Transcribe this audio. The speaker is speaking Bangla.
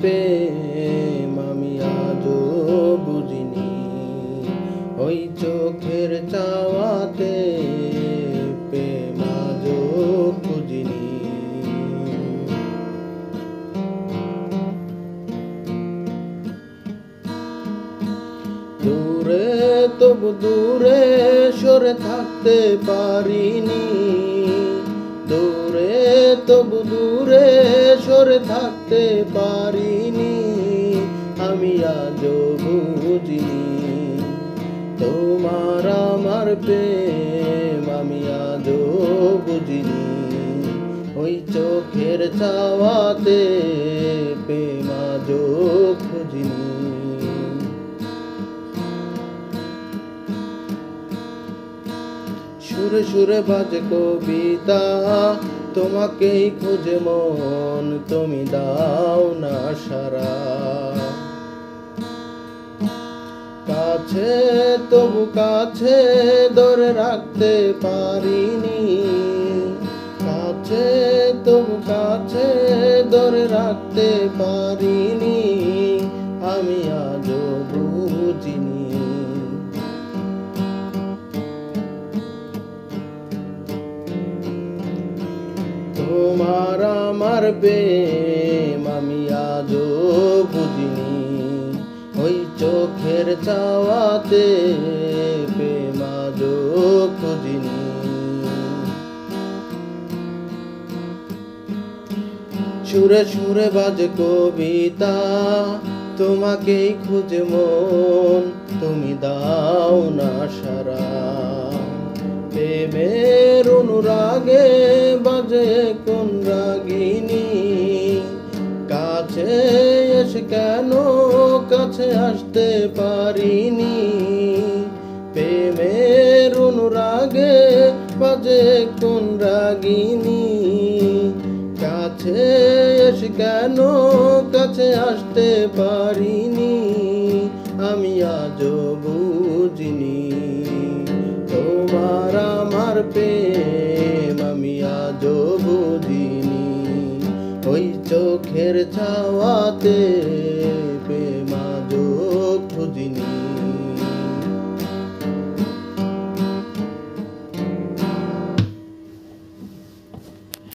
প্রেম আমি আজও বুঝিনি, ওই চোখের চাওয়াতে প্রেম আজও খুঁজিনি। দূরে তবু দূরে সরে থাকতে পারিনি, দূরে তবু দূরে সরে থাকতে পারিনি, আমি আজও বুঝিনি তোমার আমার প্রেম আমি আজও বুঝিনি, ওই চোখের চাওয়াতে প্রেম আজও খুঁজিনি। সুরে সুরে বাজে কবিতা, তোমাকেই খুঁজে মন, তুমি দাও না সারা। কাছে তবু কাছে ধরে রাখতে পারিনি, কাছে তবু কাছে ধরে রাখতে পারিনি, আমি আজও বুঝিনি তোমার আমার প্রেম আমি আজও বুঝিনি, ওই চোখের চাওয়াতে প্রেম আজও খুঁজিনি। সুরে সুরে বাজে কবিতা, তোমাকেই খুঁজে মন, তুমি দাও না সারা। প্রেমের অনুরাগে বাজে কোন রাগিনী, কাছে এসে কেন কাছে আসতে পারিনি, প্রেমের অনুরাগে বাজে কোন রাগিনী, কাছে এসে কেন কাছে আসতে পারিনি, আমি আজও বুঝিনি তোমার আমার প্রেম আমি আজও বুঝিনি, ওই চোখের চাওয়াতে